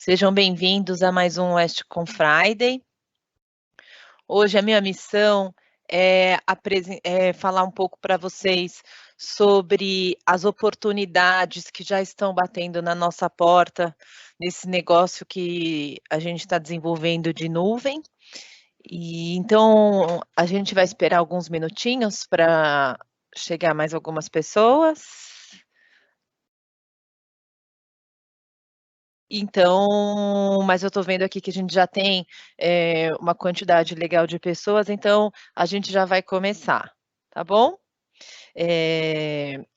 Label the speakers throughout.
Speaker 1: Sejam bem-vindos a mais um Westcom Friday. Hoje a minha missão é falar um pouco para vocês sobre as oportunidades que já estão batendo na nossa porta nesse negócio que a gente está desenvolvendo de nuvem. E então a gente vai esperar alguns minutinhos para chegar mais algumas pessoas. Então, mas eu estou vendo aqui que a gente já tem uma quantidade legal de pessoas, então a gente já vai começar, tá bom?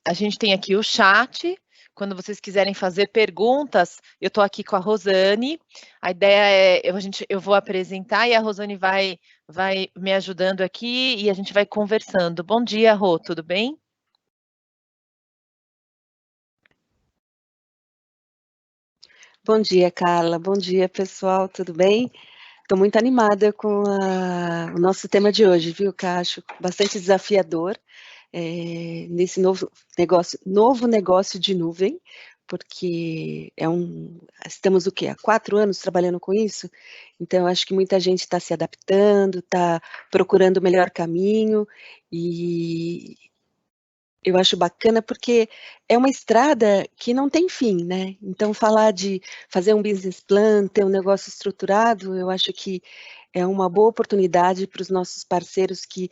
Speaker 1: A gente tem aqui o chat, quando vocês quiserem fazer perguntas, eu estou aqui com a Rosane, a ideia é, eu vou apresentar e a Rosane vai me ajudando aqui e a gente vai conversando. Bom dia, Rô, tudo bem?
Speaker 2: Bom dia, Carla. Bom dia, pessoal. Tudo bem? Estou muito animada com o nosso tema de hoje, viu, que acho bastante desafiador nesse novo negócio de nuvem, porque estamos o quê? Há 4 anos trabalhando com isso, então acho que muita gente está se adaptando, está procurando o melhor caminho, e eu acho bacana porque é uma estrada que não tem fim, né? Então, falar de fazer um business plan, ter um negócio estruturado, eu acho que é uma boa oportunidade para os nossos parceiros que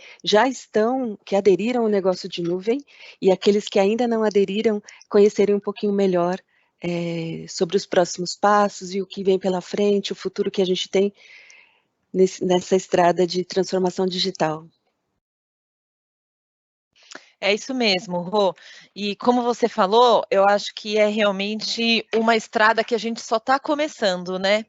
Speaker 2: que aderiram ao negócio de nuvem, e aqueles que ainda não aderiram, conhecerem um pouquinho melhor sobre os próximos passos e o que vem pela frente, o futuro que a gente tem nessa estrada de transformação digital.
Speaker 1: É isso mesmo, Rô. E como você falou, eu acho que é realmente uma estrada que a gente só está começando, né?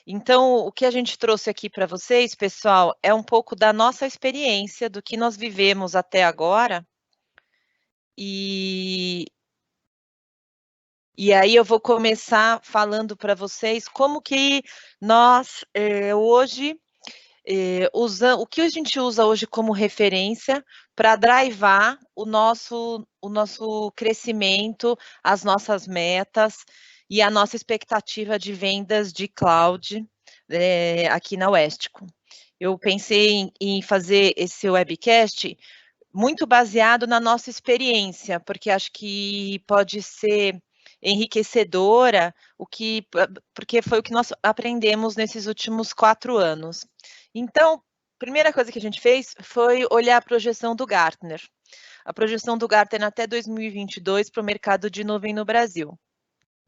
Speaker 1: Então, o que a gente trouxe aqui para vocês, pessoal, é um pouco da nossa experiência, do que nós vivemos até agora. E aí eu vou começar falando para vocês como que nós hoje o que a gente usa hoje como referência para drivar o nosso crescimento, as nossas metas e a nossa expectativa de vendas de cloud aqui na Westcom. Eu pensei em fazer esse webcast muito baseado na nossa experiência, porque acho que pode ser enriquecedora, porque foi o que nós aprendemos nesses últimos 4 anos. Então, primeira coisa que a gente fez foi olhar a projeção do Gartner. A projeção do Gartner até 2022 para o mercado de nuvem no Brasil.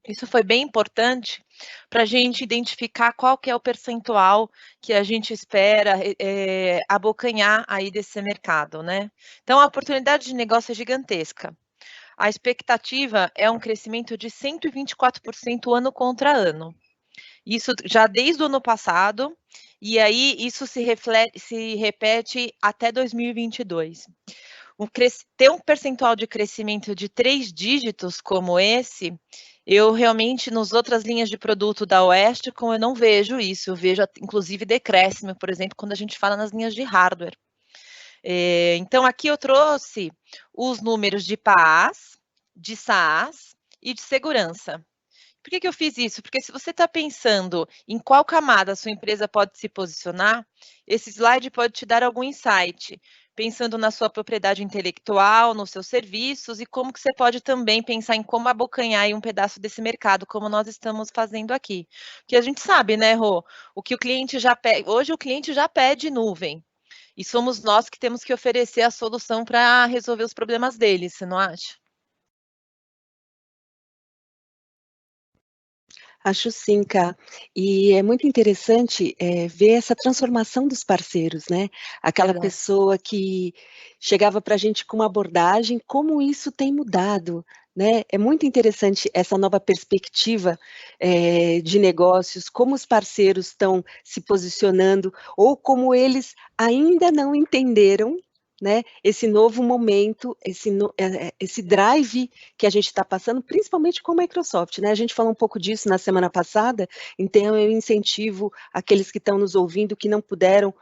Speaker 1: Isso foi bem importante para a gente identificar qual que é o percentual que a gente espera abocanhar aí desse mercado, né? Então, a oportunidade de negócio é gigantesca. A expectativa é um crescimento de 124% ano contra ano. Isso já desde o ano passado, e aí isso se repete até 2022. Ter um percentual de crescimento de 3 dígitos como esse, eu realmente, nas outras linhas de produto da Westcom, eu não vejo isso. Eu vejo, inclusive, decréscimo, por exemplo, quando a gente fala nas linhas de hardware. Então, aqui eu trouxe os números de PaaS, de SaaS e de segurança. Por que eu fiz isso? Porque se você está pensando em qual camada a sua empresa pode se posicionar, esse slide pode te dar algum insight, pensando na sua propriedade intelectual, nos seus serviços e como que você pode também pensar em como abocanhar aí um pedaço desse mercado, como nós estamos fazendo aqui. Porque a gente sabe, né, Rô, o que o cliente já pede, hoje o cliente já pede nuvem, e somos nós que temos que oferecer a solução para resolver os problemas deles, você não acha?
Speaker 2: Acho sim, Ká. E é muito interessante ver essa transformação dos parceiros, né? Aquela
Speaker 1: Verdade.
Speaker 2: pessoa que chegava para a gente com uma abordagem, como isso tem mudado, né? É muito interessante essa nova perspectiva de negócios, como os parceiros estão se posicionando, ou como eles ainda não entenderam, né, esse novo momento, esse drive que a gente está passando, principalmente com a Microsoft, né? A gente falou um pouco disso na semana passada, então eu incentivo aqueles que estão nos ouvindo, que não puderam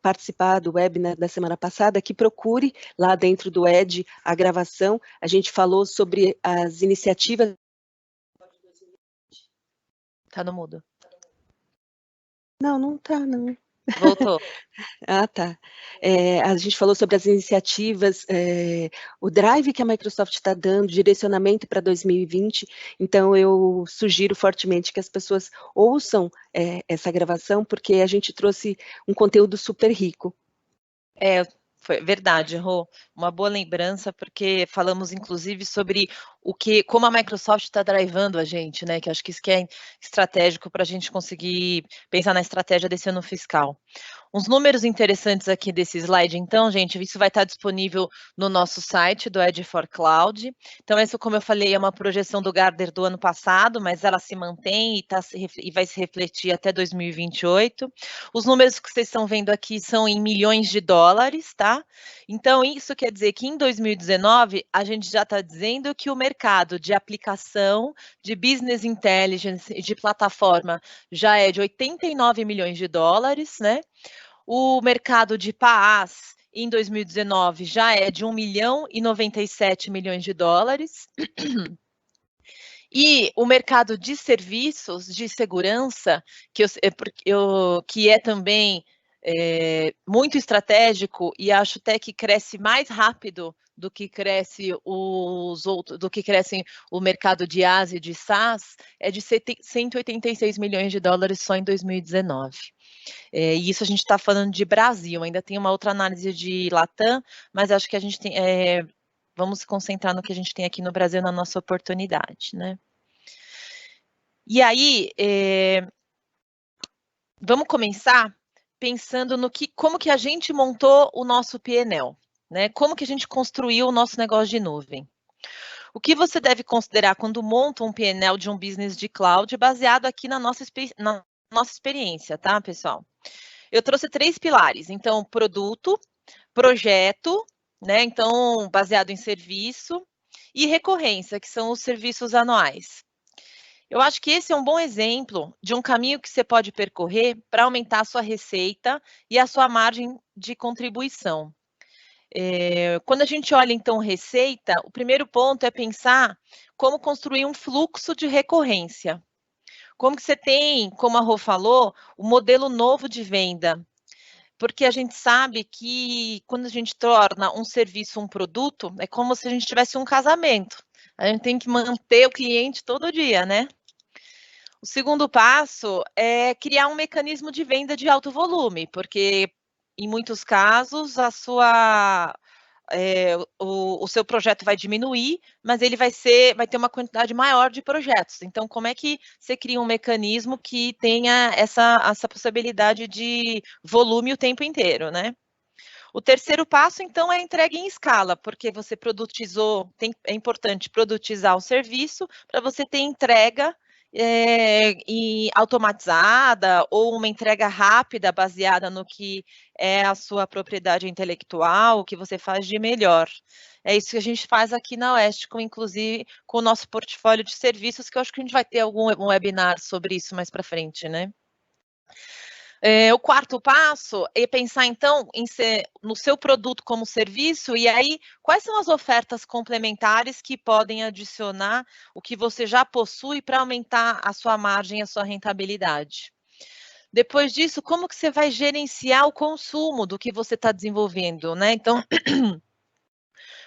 Speaker 2: participar do webinar da semana passada, que procure lá dentro do ED a gravação. A gente falou sobre as iniciativas
Speaker 1: Tá no mudo.
Speaker 2: Não, não tá, não.
Speaker 1: Voltou.
Speaker 2: Ah, tá. A gente falou sobre as iniciativas, o drive que a Microsoft está dando, direcionamento para 2020, então eu sugiro fortemente que as pessoas ouçam essa gravação, porque a gente trouxe um conteúdo super rico.
Speaker 1: Foi verdade, Rô. Uma boa lembrança, porque falamos inclusive sobre como a Microsoft está drivando a gente, né? Que acho que isso que é estratégico para a gente conseguir pensar na estratégia desse ano fiscal. Uns números interessantes aqui desse slide, então, gente, isso vai estar disponível no nosso site do Edge for Cloud. Então, isso, como eu falei, é uma projeção do Gartner do ano passado, mas ela se mantém e vai se refletir até 2028. Os números que vocês estão vendo aqui são em milhões de dólares, tá? Então, isso quer dizer que em 2019, a gente já está dizendo que o mercado de aplicação, de business intelligence e de plataforma já é de 89 milhões de dólares, né? O mercado de PaaS em 2019 já é de 1 milhão e 97 milhões de dólares. E o mercado de serviços de segurança, que é também muito estratégico e acho até que cresce mais rápido do que cresce o mercado de IaaS e de SaaS, é de 186 milhões de dólares só em 2019. E isso a gente está falando de Brasil, ainda tem uma outra análise de Latam, mas acho que a gente tem. Vamos se concentrar no que a gente tem aqui no Brasil, na nossa oportunidade, né? E aí, vamos começar pensando como que a gente montou o nosso PNL, né? Como que a gente construiu o nosso negócio de nuvem. O que você deve considerar quando monta um PNL de um business de cloud, baseado aqui na nossa experiência, tá, pessoal? Eu trouxe 3 pilares, então, produto, projeto, né, então, baseado em serviço, e recorrência, que são os serviços anuais. Eu acho que esse é um bom exemplo de um caminho que você pode percorrer para aumentar a sua receita e a sua margem de contribuição. Quando a gente olha, então, receita, o primeiro ponto é pensar como construir um fluxo de recorrência. Como que você tem, como a Rô falou, o modelo novo de venda, porque a gente sabe que quando a gente torna um serviço um produto, é como se a gente tivesse um casamento. A gente tem que manter o cliente todo dia, né? O segundo passo é criar um mecanismo de venda de alto volume, porque em muitos casos o seu projeto vai diminuir, mas ele vai ter uma quantidade maior de projetos. Então, como é que você cria um mecanismo que tenha essa possibilidade de volume o tempo inteiro, né? O terceiro passo, então, é a entrega em escala, porque você é importante produtizar o serviço para você ter entrega automatizada ou uma entrega rápida baseada no que é a sua propriedade intelectual, o que você faz de melhor. É isso que a gente faz aqui na Oeste, inclusive com o nosso portfólio de serviços, que eu acho que a gente vai ter algum webinar sobre isso mais para frente, né? O quarto passo é pensar, então, no seu produto como serviço, e aí, quais são as ofertas complementares que podem adicionar o que você já possui para aumentar a sua margem e a sua rentabilidade. Depois disso, como que você vai gerenciar o consumo do que você está desenvolvendo, né? Então,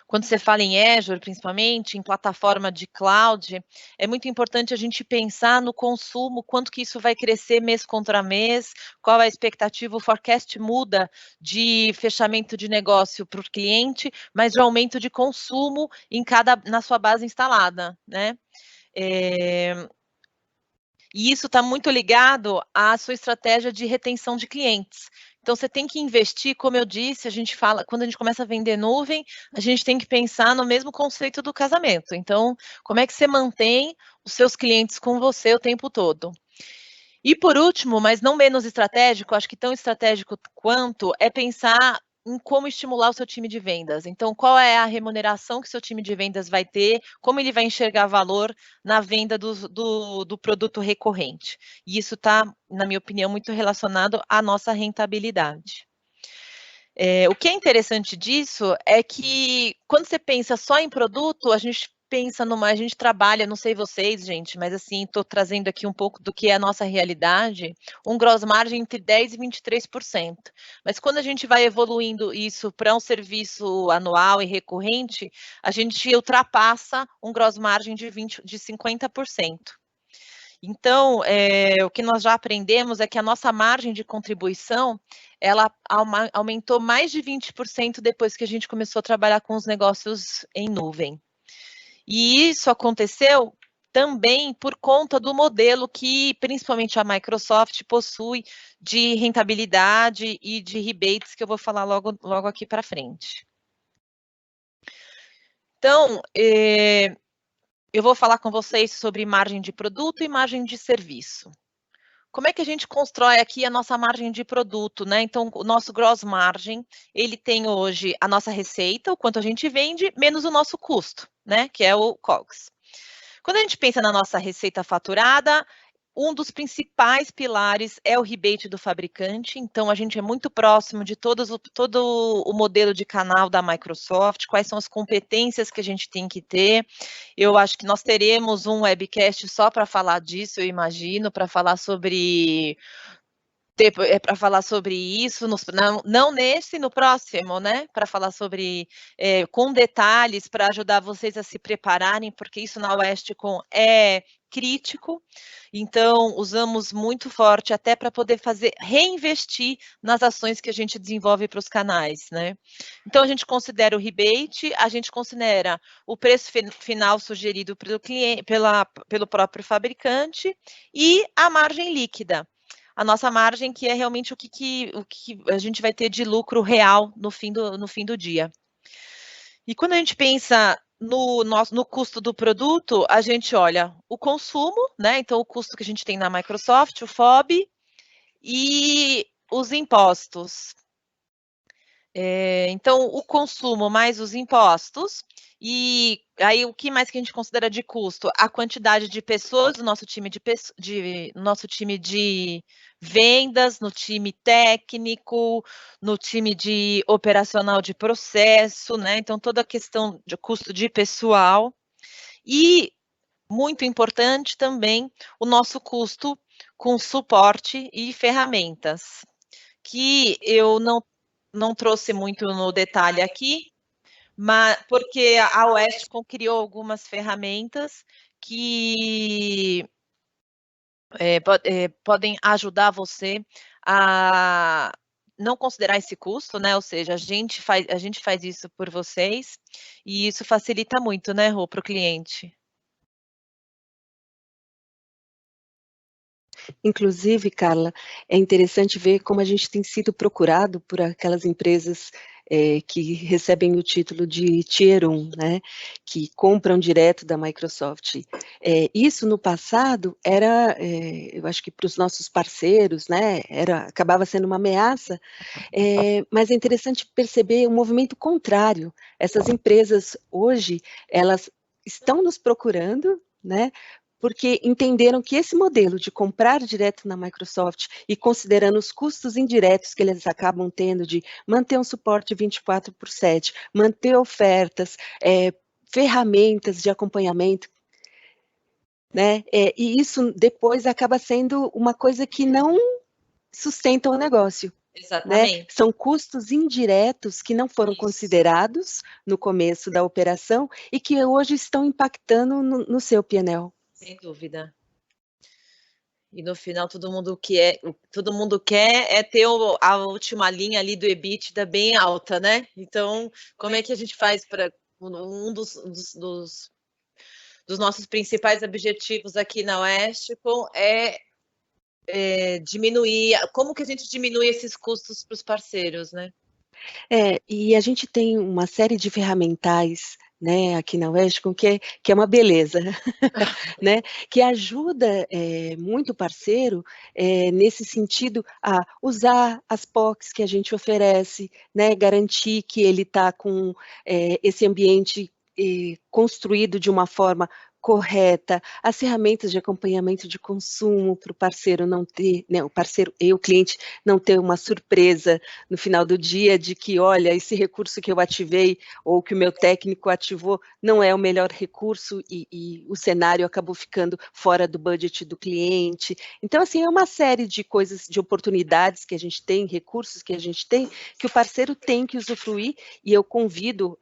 Speaker 1: quando você fala em Azure, principalmente, em plataforma de cloud, é muito importante a gente pensar no consumo, quanto que isso vai crescer mês contra mês, qual é a expectativa, o forecast muda de fechamento de negócio para o cliente, mas de aumento de consumo na sua base instalada, né? E isso está muito ligado à sua estratégia de retenção de clientes. Então, você tem que investir, como eu disse, quando a gente começa a vender nuvem, a gente tem que pensar no mesmo conceito do casamento. Então, como é que você mantém os seus clientes com você o tempo todo? E por último, mas não menos estratégico, acho que tão estratégico quanto, é pensar em como estimular o seu time de vendas. Então, qual é a remuneração que o seu time de vendas vai ter, como ele vai enxergar valor na venda do produto recorrente. E isso está, na minha opinião, muito relacionado à nossa rentabilidade. O que é interessante disso é que, quando você pensa só em produto, a gente pensa a gente trabalha, não sei vocês, gente, mas assim, estou trazendo aqui um pouco do que é a nossa realidade, um gross margin entre 10% e 23%. Mas quando a gente vai evoluindo isso para um serviço anual e recorrente, a gente ultrapassa um gross margin de 50%. Então, o que nós já aprendemos é que a nossa margem de contribuição, ela aumentou mais de 20% depois que a gente começou a trabalhar com os negócios em nuvem. E isso aconteceu também por conta do modelo que, principalmente, a Microsoft possui de rentabilidade e de rebates, que eu vou falar logo aqui para frente. Então, eu vou falar com vocês sobre margem de produto e margem de serviço. Como é que a gente constrói aqui a nossa margem de produto, né? Então, o nosso gross margin, ele tem hoje a nossa receita, o quanto a gente vende, menos o nosso custo, né? Que é o COGS. Quando a gente pensa na nossa receita faturada, um dos principais pilares é o rebate do fabricante, então a gente é muito próximo de todo o modelo de canal da Microsoft, quais são as competências que a gente tem que ter. Eu acho que nós teremos um webcast só para falar disso, eu imagino, para falar sobre para falar sobre isso, não nesse, no próximo, né? Para falar sobre, com detalhes, para ajudar vocês a se prepararem, porque isso na Westcom é crítico. Então, usamos muito forte até para poder reinvestir nas ações que a gente desenvolve para os canais, né? Então, a gente considera o rebate, a gente considera o preço final sugerido pelo cliente, pelo próprio fabricante e a margem líquida. A nossa margem, que é realmente o que a gente vai ter de lucro real no fim do dia. E quando a gente pensa no custo do produto, a gente olha o consumo, né? Então, o custo que a gente tem na Microsoft, o FOB, e os impostos. Então, o consumo mais os impostos, e aí o que mais que a gente considera de custo? A quantidade de pessoas do nosso time de vendas, no time técnico, no time de operacional de processo, né? Então, toda a questão de custo de pessoal. E, muito importante também, o nosso custo com suporte e ferramentas, que eu não trouxe muito no detalhe aqui, mas porque a Westcom criou algumas ferramentas que podem ajudar você a não considerar esse custo, né? Ou seja, a gente faz isso por vocês e isso facilita muito, né, Rô, para o cliente.
Speaker 2: Inclusive, Carla, é interessante ver como a gente tem sido procurado por aquelas empresas que recebem o título de Tier 1, né, que compram direto da Microsoft. Isso no passado era, eu acho que para os nossos parceiros, né, acabava sendo uma ameaça, mas é interessante perceber um movimento contrário. Essas empresas hoje, elas estão nos procurando, né, porque entenderam que esse modelo de comprar direto na Microsoft e considerando os custos indiretos que eles acabam tendo de manter um suporte 24/7, manter ofertas, ferramentas de acompanhamento, né? E isso depois acaba sendo uma coisa que não sustenta o negócio. Né? São custos indiretos que não foram considerados no começo da operação e que hoje estão impactando no seu P&L.
Speaker 1: Sem dúvida. E no final todo mundo quer é ter a última linha ali do EBITDA bem alta, né? Então, como é que a gente faz para um dos nossos principais objetivos aqui na Westcom diminuir, como que a gente diminui esses custos para os parceiros, né?
Speaker 2: E a gente tem uma série de ferramentais, né, aqui na Westcom que é uma beleza, né, que ajuda muito o parceiro nesse sentido a usar as POCs que a gente oferece, né, garantir que ele está com esse ambiente construído de uma forma correta, as ferramentas de acompanhamento de consumo para o parceiro não ter, né, o parceiro e o cliente não ter uma surpresa no final do dia de que, olha, esse recurso que eu ativei ou que o meu técnico ativou não é o melhor recurso e o cenário acabou ficando fora do budget do cliente. Então, assim, é uma série de coisas, de oportunidades que a gente tem, recursos que a gente tem, que o parceiro tem que usufruir, e eu convido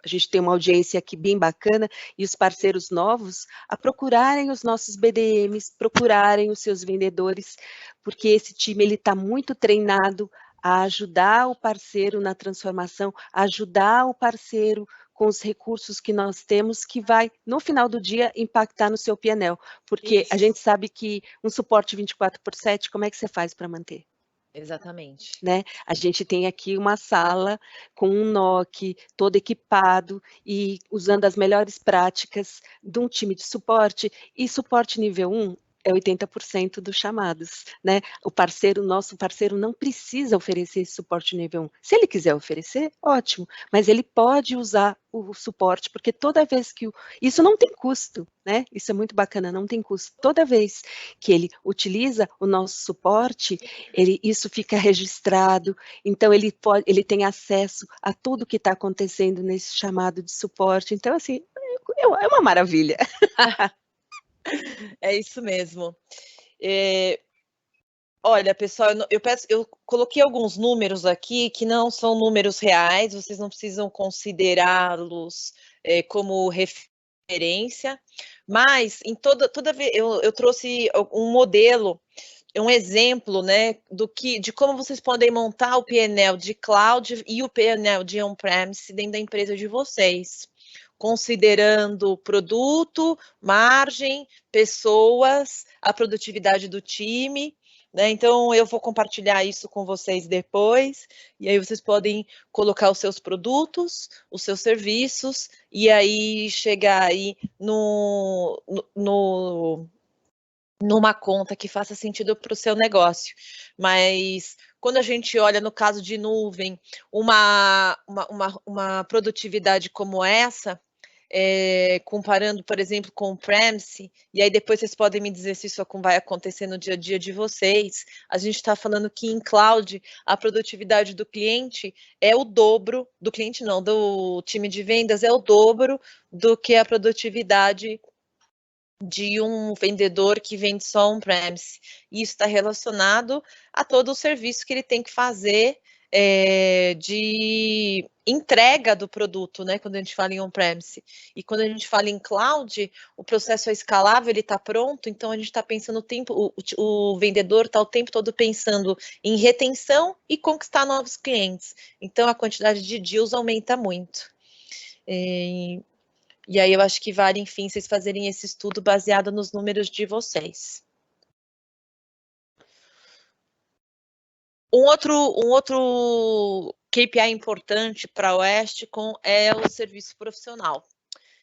Speaker 2: a gente tem uma audiência aqui bem bacana, e os parceiros novos a procurarem os nossos BDMs, procurarem os seus vendedores, porque esse time ele está muito treinado a ajudar o parceiro na transformação, a ajudar o parceiro com os recursos que nós temos, que vai, no final do dia, impactar no seu PNL, porque
Speaker 1: Isso.
Speaker 2: a gente sabe que um suporte 24/7, como é que você faz para manter?
Speaker 1: Exatamente.
Speaker 2: Né? A gente tem aqui uma sala com um NOC todo equipado e usando as melhores práticas de um time de suporte, e suporte nível 1 é 80% dos chamados, né? Nosso parceiro não precisa oferecer esse suporte nível 1. Se ele quiser oferecer, ótimo, mas ele pode usar o suporte, porque toda vez que isso não tem custo, né? Isso é muito bacana, não tem custo. Toda vez que ele utiliza o nosso suporte, isso fica registrado, então ele tem acesso a tudo que está acontecendo nesse chamado de suporte. Então, assim, é uma maravilha.
Speaker 1: É isso mesmo. Olha, pessoal, eu coloquei alguns números aqui que não são números reais, vocês não precisam considerá-los como referência, mas em toda vez eu trouxe um modelo, um exemplo, né, de como vocês podem montar o PNL de cloud e o PNL de on-premise dentro da empresa de vocês, considerando produto, margem, pessoas, a produtividade do time, né? Então, eu vou compartilhar isso com vocês depois, e aí vocês podem colocar os seus produtos, os seus serviços, e aí chegar aí numa conta que faça sentido para o seu negócio. Mas quando a gente olha no caso de nuvem, uma produtividade como essa, comparando, por exemplo, com o premise, e aí depois vocês podem me dizer se isso vai acontecer no dia a dia de vocês, a gente está falando que em cloud a produtividade do cliente é o dobro, do cliente não, do time de vendas é o dobro do que a produtividade de um vendedor que vende só on-premise. Isso está relacionado a todo o serviço que ele tem que fazer de entrega do produto, né? Quando a gente fala em on-premise. E quando a gente fala em cloud, o processo é escalável, ele está pronto, então a gente está pensando o tempo, o vendedor está o tempo todo pensando em retenção e conquistar novos clientes. Então a quantidade de deals aumenta muito. E aí eu acho que vale, enfim, vocês fazerem esse estudo baseado nos números de vocês. Um outro KPI importante para a Westcom é o serviço profissional.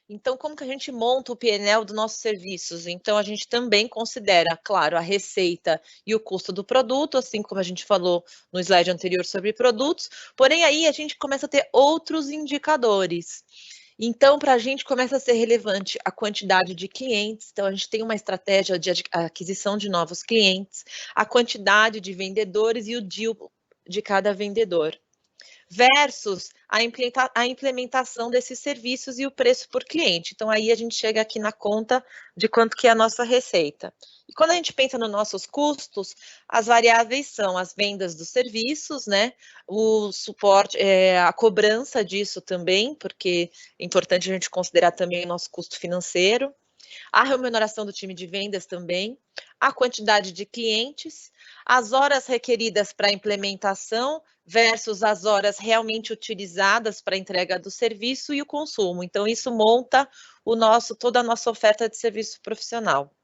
Speaker 1: Então, como que a gente monta o PNL dos nossos serviços? Então, a gente também considera, claro, a receita e o custo do produto, assim como a gente falou no slide anterior sobre produtos, porém aí a gente começa a ter outros indicadores. Então, para a gente começa a ser relevante a quantidade de clientes, então a gente tem uma estratégia de aquisição de novos clientes, a quantidade de vendedores e o deal de cada vendedor, versus a implementação desses serviços e o preço por cliente. Então, aí a gente chega aqui na conta de quanto que é a nossa receita. E quando a gente pensa nos nossos custos, as variáveis são as vendas dos serviços, né? O suporte, a cobrança disso também, porque é importante a gente considerar também o nosso custo financeiro, a remuneração do time de vendas também, a quantidade de clientes, as horas requeridas para implementação versus as horas realmente utilizadas para a entrega do serviço e o consumo. Então, isso monta toda a nossa oferta de serviço profissional.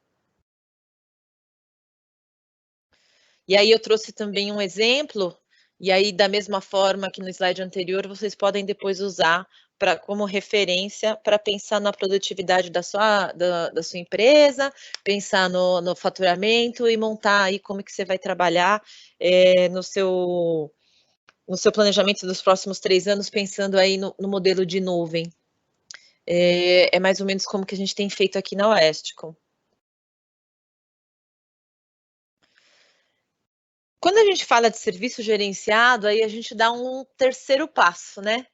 Speaker 1: E aí eu trouxe também um exemplo, e aí da mesma forma que no slide anterior, vocês podem depois usar como referência para pensar na produtividade da sua empresa, pensar no faturamento e montar aí como que você vai trabalhar no seu planejamento dos próximos 3 anos, pensando aí no modelo de nuvem. É mais ou menos como que a gente tem feito aqui na Oesticom. Quando a gente fala de serviço gerenciado, aí a gente dá um terceiro passo, né?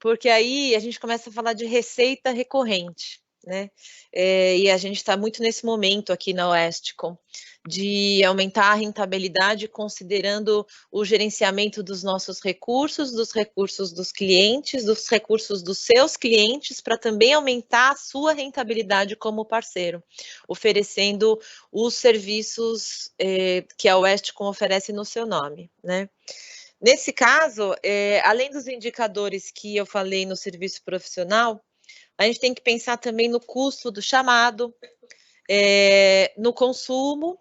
Speaker 1: Porque aí a gente começa a falar de receita recorrente, né? E a gente está muito nesse momento aqui na Oesticom, de aumentar a rentabilidade considerando o gerenciamento dos nossos recursos dos clientes, dos recursos dos seus clientes, para também aumentar a sua rentabilidade como parceiro, oferecendo os serviços que a Oesticom oferece no seu nome, né? Nesse caso, além dos indicadores que eu falei no serviço profissional, a gente tem que pensar também no custo do chamado, no consumo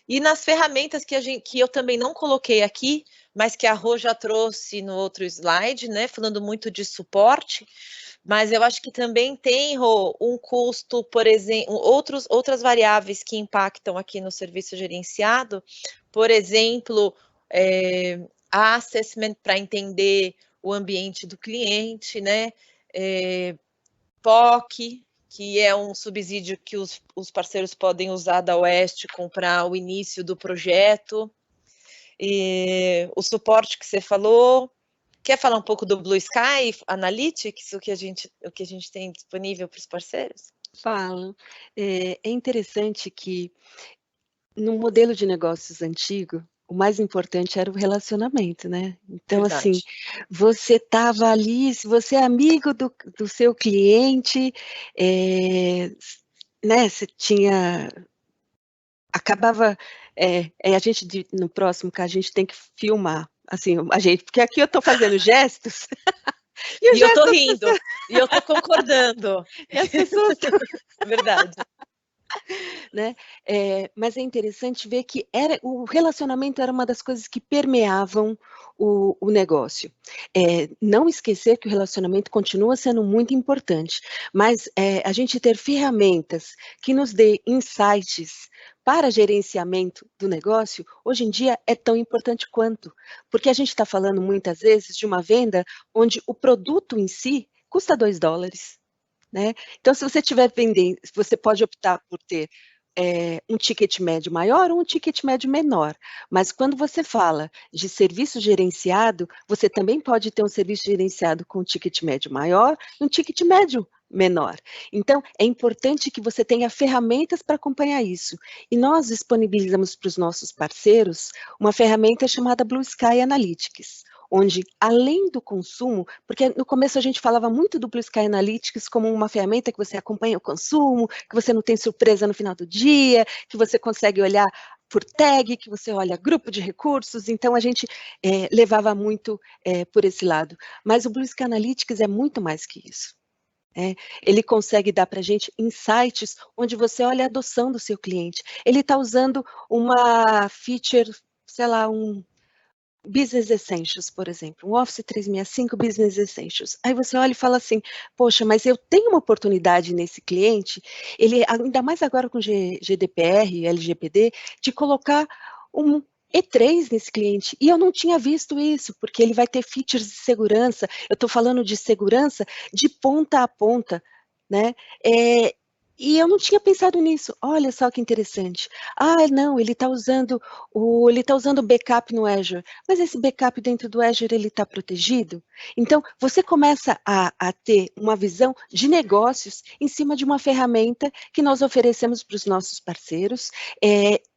Speaker 1: e nas ferramentas que eu também não coloquei aqui, mas que a Rô já trouxe no outro slide, né? Falando muito de suporte, mas eu acho que também tem, Rô, um custo, por exemplo, outras variáveis que impactam aqui no serviço gerenciado, por exemplo, a assessment para entender o ambiente do cliente, né? POC, que é um subsídio que os parceiros podem usar da Oeste para o início do projeto. O suporte que você falou. Quer falar um pouco do Blue Sky Analytics, o que a gente tem disponível para os parceiros?
Speaker 2: Falo. É interessante que no modelo de negócios antigo, o mais importante era o relacionamento, né? Então, assim,
Speaker 1: Verdade.
Speaker 2: você estava ali, se você é amigo do seu cliente, né, você tinha acabava, a gente no próximo caso, a gente tem que filmar, assim, a gente porque aqui eu estou fazendo gestos, e os
Speaker 1: E eu tô
Speaker 2: gestos das
Speaker 1: rindo,
Speaker 2: pessoas
Speaker 1: e eu tô concordando.
Speaker 2: e as pessoas estão
Speaker 1: Verdade.
Speaker 2: né, mas é interessante ver que o relacionamento era uma das coisas que permeavam o negócio. Não esquecer que o relacionamento continua sendo muito importante, mas, a gente ter ferramentas que nos dê insights para gerenciamento do negócio, hoje em dia é tão importante quanto, porque a gente está falando muitas vezes de uma venda onde o produto em si custa $2, né. Então se você estiver vendendo você pode optar por ter um ticket médio maior ou um ticket médio menor. Mas quando você fala de serviço gerenciado, você também pode ter um serviço gerenciado com ticket médio maior e um ticket médio menor. Então, é importante que você tenha ferramentas para acompanhar isso. E nós disponibilizamos para os nossos parceiros uma ferramenta chamada Blue Sky Analytics, onde além do consumo, porque no começo a gente falava muito do Blue Sky Analytics como uma ferramenta que você acompanha o consumo, que você não tem surpresa no final do dia, que você consegue olhar por tag, que você olha grupo de recursos, então a gente levava muito por esse lado. Mas o Blue Sky Analytics é muito mais que isso. Ele consegue dar para a gente insights onde você olha a adoção do seu cliente. Ele está usando uma feature, sei lá, um Business Essentials, por exemplo, um Office 365 Business Essentials. Aí você olha e fala assim: "Poxa, mas eu tenho uma oportunidade nesse cliente", ele ainda mais agora com GDPR, LGPD, de colocar um E3 nesse cliente, e eu não tinha visto isso, porque ele vai ter features de segurança, eu estou falando de segurança de ponta a ponta, né, e eu não tinha pensado nisso, olha só que interessante. "Ah, não, ele está usando backup no Azure", mas esse backup dentro do Azure ele está protegido? Então, você começa a ter uma visão de negócios em cima de uma ferramenta que nós oferecemos para os nossos parceiros,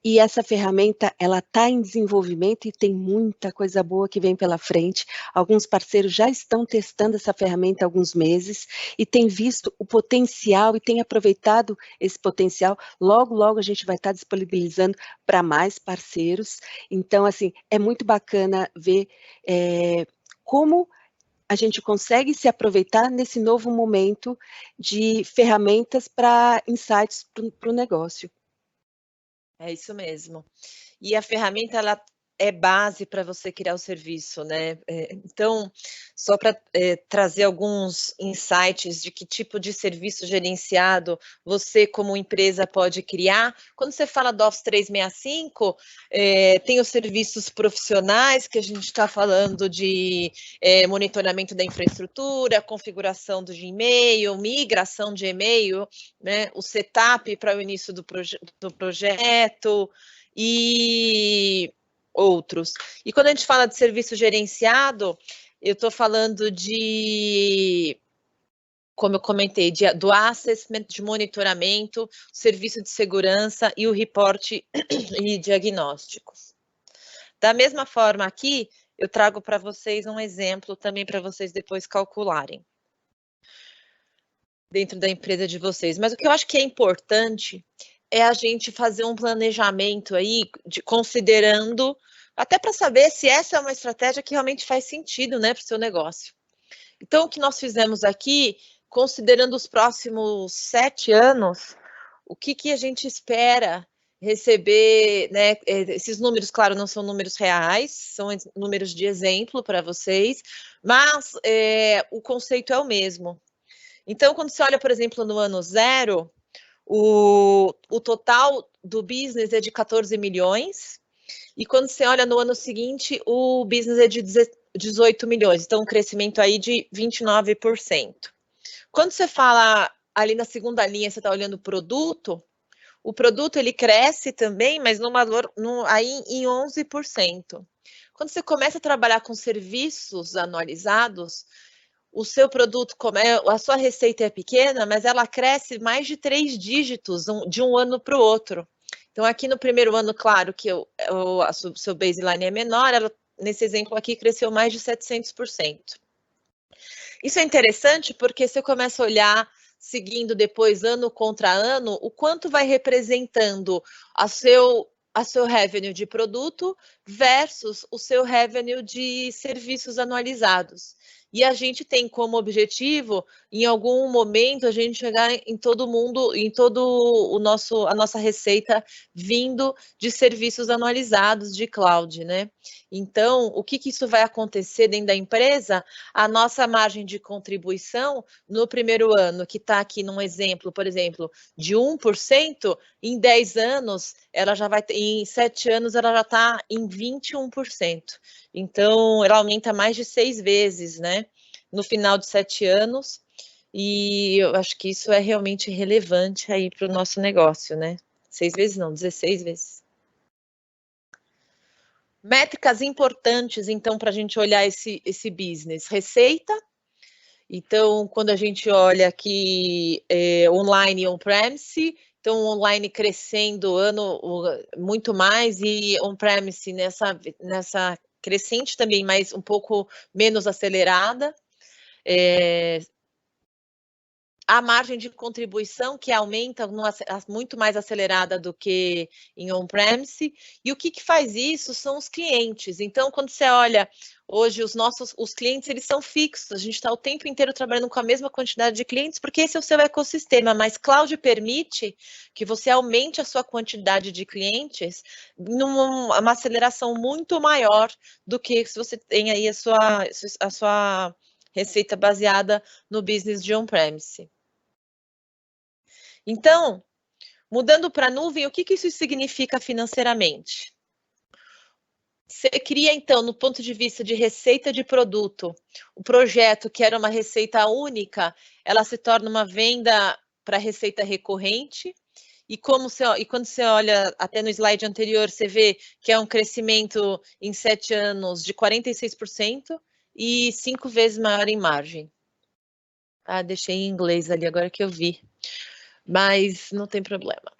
Speaker 2: e essa ferramenta ela está em desenvolvimento e tem muita coisa boa que vem pela frente. Alguns parceiros já estão testando essa ferramenta há alguns meses e têm visto o potencial e têm aproveitado esse potencial. Logo, logo a gente vai estar disponibilizando para mais parceiros. Então, assim, é muito bacana ver como a gente consegue se aproveitar nesse novo momento de ferramentas para insights para o negócio.
Speaker 1: É isso mesmo. E a ferramenta, ela é base para você criar o serviço, né? Então, só para trazer alguns insights de que tipo de serviço gerenciado você, como empresa, pode criar. Quando você fala do Office 365, tem os serviços profissionais, que a gente está falando de monitoramento da infraestrutura, configuração do Gmail, migração de e-mail, né? O setup para o início do projeto, e outros. E quando a gente fala de serviço gerenciado, eu estou falando de, como eu comentei, do assessment, de monitoramento, serviço de segurança e o reporte e diagnósticos. Da mesma forma aqui, eu trago para vocês um exemplo também para vocês depois calcularem dentro da empresa de vocês. Mas o que eu acho que é importante é a gente fazer um planejamento aí, considerando, até para saber se essa é uma estratégia que realmente faz sentido, né, para o seu negócio. Então, o que nós fizemos aqui, considerando os próximos 7 anos, o que a gente espera receber, né? Esses números, claro, não são números reais, são números de exemplo para vocês, mas o conceito é o mesmo. Então, quando você olha, por exemplo, no ano 0, o total do business é de 14 milhões, e quando você olha no ano seguinte, o business é de 18 milhões, então um crescimento aí de 29%. Quando você fala ali na segunda linha, você está olhando o produto ele cresce também, mas no valor aí em 11%. Quando você começa a trabalhar com serviços anualizados, o seu produto, a sua receita é pequena, mas ela cresce mais de 3 dígitos de um ano para o outro. Então, aqui no primeiro ano, claro que o seu baseline é menor, ela, nesse exemplo aqui, cresceu mais de 700%. Isso é interessante porque você começa a olhar, seguindo depois, ano contra ano, o quanto vai representando a seu revenue de produto versus o seu revenue de serviços anualizados. E a gente tem como objetivo, em algum momento, a gente chegar em todo mundo, em todo a nossa receita vindo de serviços anualizados de cloud, né? Então, o que isso vai acontecer dentro da empresa? A nossa margem de contribuição no primeiro ano, que está aqui num exemplo, por exemplo, de 1%, em 10 anos, ela já vai, em 7 anos, ela já está em 21%. Então, ela aumenta mais de 6 vezes, né? No final de 7 anos, e eu acho que isso é realmente relevante aí para o nosso negócio, né? 6 vezes não, 16 vezes. Métricas importantes, então, para a gente olhar esse business. Receita. Então, quando a gente olha aqui online e on-premise, então online crescendo muito mais e on-premise nessa crescente também, mas um pouco menos acelerada. A margem de contribuição que aumenta muito mais acelerada do que em on-premise. E o que faz isso são os clientes. Então, quando você olha hoje, os clientes, eles são fixos. A gente está o tempo inteiro trabalhando com a mesma quantidade de clientes, porque esse é o seu ecossistema. Mas cloud permite que você aumente a sua quantidade de clientes numa aceleração muito maior do que se você tem aí a sua receita baseada no business de on-premise. Então, mudando para a nuvem, o que isso significa financeiramente? Você cria, então, no ponto de vista de receita de produto, o projeto que era uma receita única, ela se torna uma venda para receita recorrente. E quando você olha até no slide anterior, você vê que é um crescimento em 7 anos de 46% e 5 vezes maior em margem. Ah, deixei em inglês ali agora que eu vi, mas não tem problema.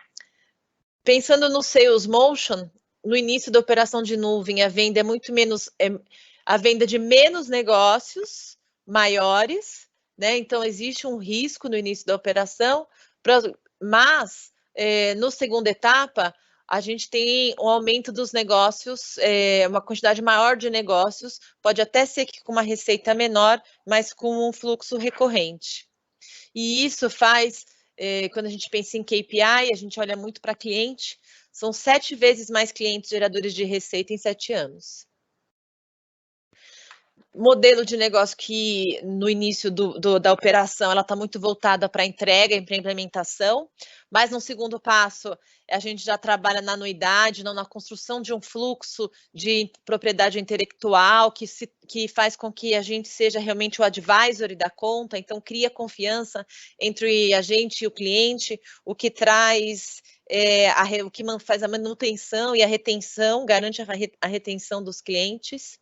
Speaker 1: Pensando no Sales Motion, no início da operação de nuvem, a venda é muito menos, a venda de menos negócios maiores, né? Então, existe um risco no início da operação, mas no segunda etapa, a gente tem um aumento dos negócios, uma quantidade maior de negócios, pode até ser que com uma receita menor, mas com um fluxo recorrente. E isso faz quando a gente pensa em KPI, a gente olha muito para cliente, são 7 vezes mais clientes geradores de receita em 7 anos. Modelo de negócio que no início da operação ela está muito voltada para entrega e para implementação, mas no segundo passo a gente já trabalha na anuidade, não na construção de um fluxo de propriedade intelectual que faz com que a gente seja realmente o advisory da conta, então cria confiança entre a gente e o cliente, o que traz o que faz a manutenção e a retenção, garante a retenção dos clientes.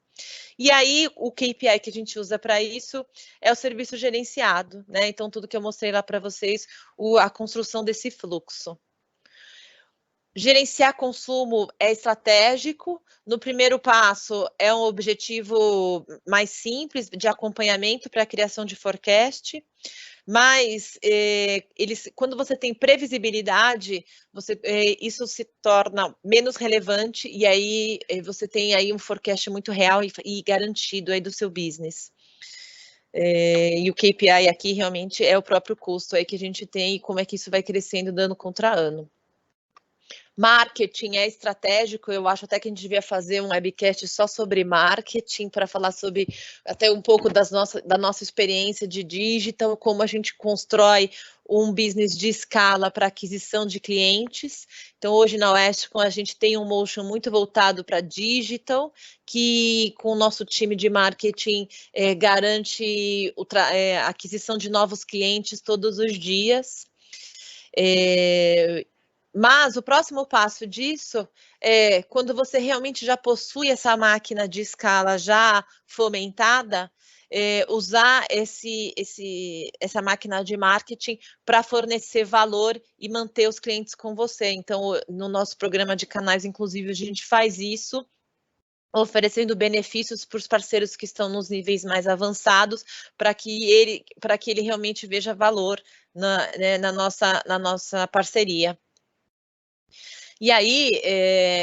Speaker 1: E aí, o KPI que a gente usa para isso é o serviço gerenciado, né? Então, tudo que eu mostrei lá para vocês, a construção desse fluxo. Gerenciar consumo é estratégico. No primeiro passo, é um objetivo mais simples de acompanhamento para a criação de forecast. Mas quando você tem previsibilidade, isso se torna menos relevante e aí você tem aí um forecast muito real e garantido aí do seu business. E o KPI aqui realmente é o próprio custo aí que a gente tem e como é que isso vai crescendo ano contra ano. Marketing é estratégico, eu acho até que a gente devia fazer um webcast só sobre marketing, para falar sobre até um pouco da nossa experiência de digital, como a gente constrói um business de escala para aquisição de clientes. Então, hoje na Westcom, a gente tem um motion muito voltado para digital, que com o nosso time de marketing garante a aquisição de novos clientes todos os dias. Mas o próximo passo disso é quando você realmente já possui essa máquina de escala já fomentada, usar essa máquina de marketing para fornecer valor e manter os clientes com você. Então, no nosso programa de canais, inclusive, a gente faz isso, oferecendo benefícios para os parceiros que estão nos níveis mais avançados, para que ele realmente veja valor na nossa parceria. E aí,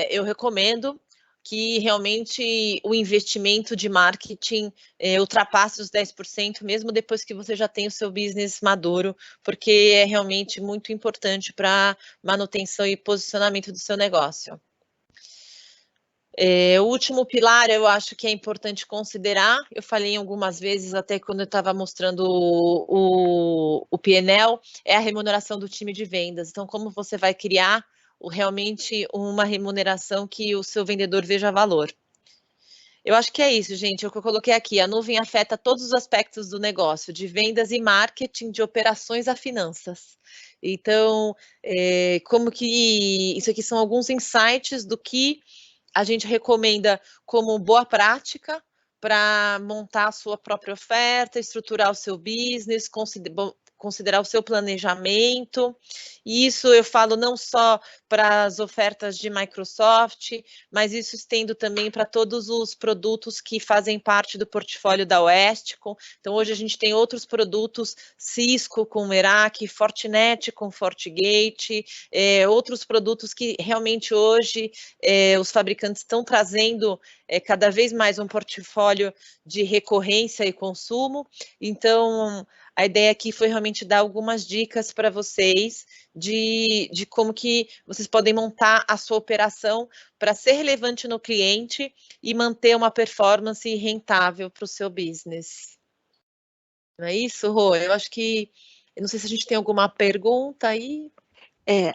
Speaker 1: eu recomendo que realmente o investimento de marketing ultrapasse os 10%, mesmo depois que você já tem o seu business maduro, porque é realmente muito importante para manutenção e posicionamento do seu negócio. O último pilar, eu acho que é importante considerar, eu falei algumas vezes, até quando eu estava mostrando o PNL, é a remuneração do time de vendas. Então, como você vai criar realmente uma remuneração que o seu vendedor veja valor. Eu acho que é isso, gente, é o que eu coloquei aqui. A nuvem afeta todos os aspectos do negócio, de vendas e marketing, de operações a finanças. Então, como que isso aqui são alguns insights do que a gente recomenda como boa prática para montar a sua própria oferta, estruturar o seu business, considerar o seu planejamento. E isso eu falo não só para as ofertas de Microsoft, mas isso estendo também para todos os produtos que fazem parte do portfólio da Westcom. Então, hoje a gente tem outros produtos, Cisco com Meraki, Fortinet com FortiGate, outros produtos que realmente hoje os fabricantes estão trazendo cada vez mais um portfólio de recorrência e consumo. Então, a ideia aqui foi realmente dar algumas dicas para vocês de como que vocês podem montar a sua operação para ser relevante no cliente e manter uma performance rentável para o seu business. Não é isso, Rô? Eu acho que... Eu não sei se a gente tem alguma pergunta aí.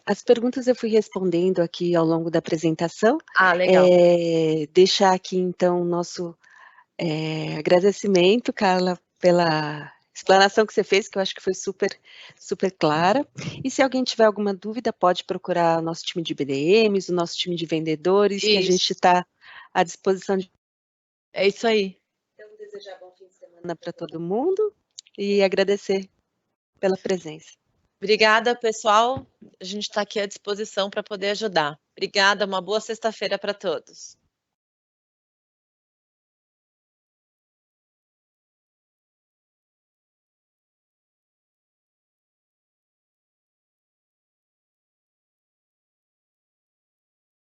Speaker 2: As perguntas eu fui respondendo aqui ao longo da apresentação.
Speaker 1: Legal.
Speaker 2: Deixar aqui, então, o nosso agradecimento, Carla, pela explanação que você fez, que eu acho que foi super, super clara. E se alguém tiver alguma dúvida, pode procurar o nosso time de BDMs, o nosso time de vendedores, que a gente está à disposição de...
Speaker 1: É isso aí.
Speaker 2: Então, desejar bom fim de semana para todo mundo e agradecer pela presença.
Speaker 1: Obrigada, pessoal. A gente está aqui à disposição para poder ajudar. Obrigada, uma boa sexta-feira para todos.